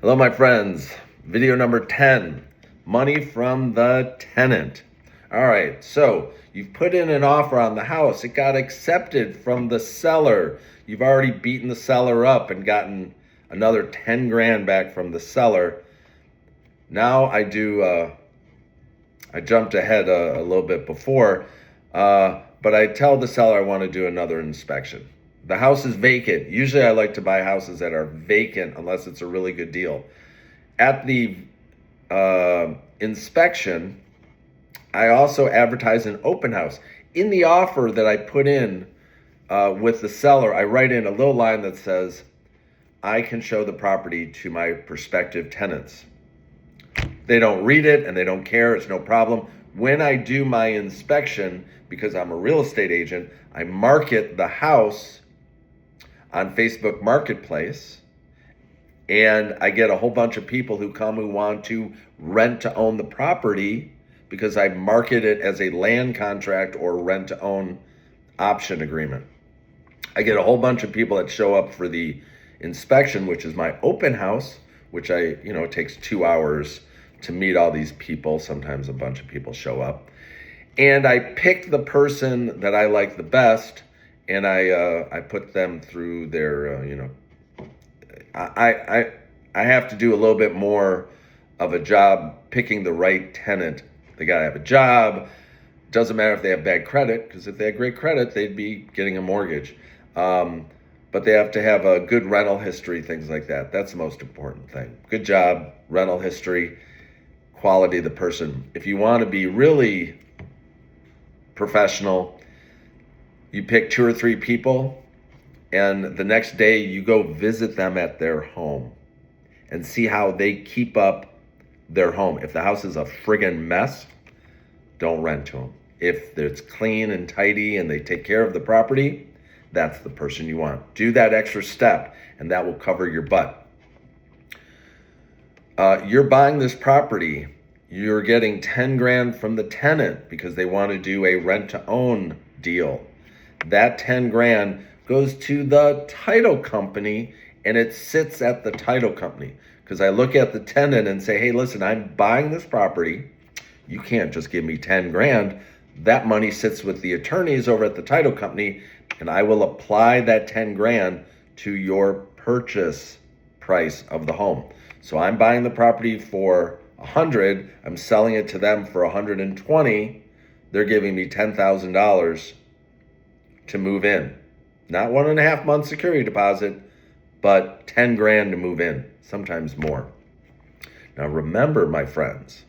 Hello, my friends. Video number 10, money from the tenant. All right, so you've put in an offer on the house. It got accepted from the seller. You've already beaten the seller up and gotten another 10 grand back from the seller. Now I jumped ahead a little bit before, but I tell the seller I want to do another inspection. The house is vacant. Usually I like to buy houses that are vacant unless it's a really good deal. At the inspection, I also advertise an open house. In the offer that I put in with the seller, I write in a little line that says, I can show the property to my prospective tenants. They don't read it and they don't care. It's no problem. When I do my inspection, because I'm a real estate agent, I market the house on Facebook Marketplace, and I get a whole bunch of people who come who want to rent to own the property because I market it as a land contract or rent to own option agreement. I get a whole bunch of people that show up for the inspection, which is my open house, which it takes 2 hours to meet all these people. Sometimes a bunch of people show up. And I pick the person that I like the best, and I put them through their, I have to do a little bit more of a job picking the right tenant. They got to have a job. Doesn't matter if they have bad credit, because if they had great credit, they'd be getting a mortgage. But they have to have a good rental history, things like that. That's the most important thing. Good job, rental history, quality of the person. If you want to be really professional, you pick 2 or 3 people, and the next day you go visit them at their home and see how they keep up their home. If the house is a friggin' mess, don't rent to them. If it's clean and tidy and they take care of the property, that's the person you want. Do that extra step, and that will cover your butt. You're buying this property. You're getting 10 grand from the tenant because they want to do a rent-to-own deal. That 10 grand goes to the title company, and it sits at the title company. Because I look at the tenant and say, hey, listen, I'm buying this property. You can't just give me 10 grand. That money sits with the attorneys over at the title company, and I will apply that 10 grand to your purchase price of the home. So I'm buying the property for 100. I'm selling it to them for 120. They're giving me $10,000 to move in. Not 1.5 months security deposit, but 10 grand to move in, sometimes more. Now remember, my friends,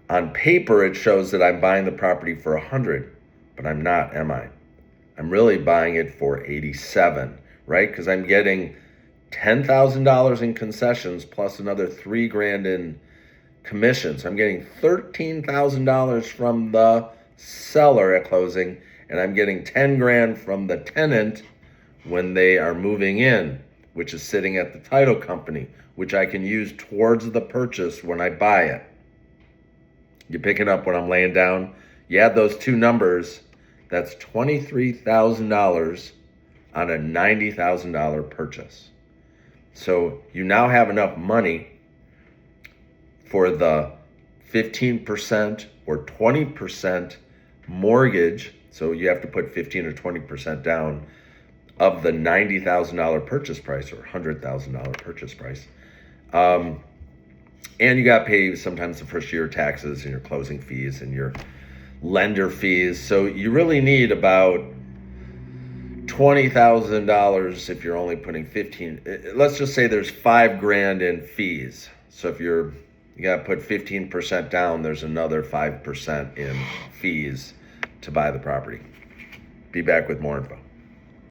on paper it shows that I'm buying the property for 100, but I'm not, am I? I'm really buying it for 87, right? Because I'm getting $10,000 in concessions plus another 3 grand in commissions. I'm getting $13,000 from the seller at closing, and I'm getting 10 grand from the tenant when they are moving in, which is sitting at the title company, which I can use towards the purchase when I buy it. You pick it up when I'm laying down. You add those 2 numbers, that's $23,000 on a $90,000 purchase. So you now have enough money for the 15% or 20% mortgage. So you have to put 15 or 20% down of the $90,000 purchase price or $100,000 purchase price. And you got to pay sometimes the first year taxes and your closing fees and your lender fees. So you really need about $20,000 if you're only putting 15. Let's just say there's 5 grand in fees. So if you got to put 15% down, there's another 5% in fees to buy the property. Be back with more info.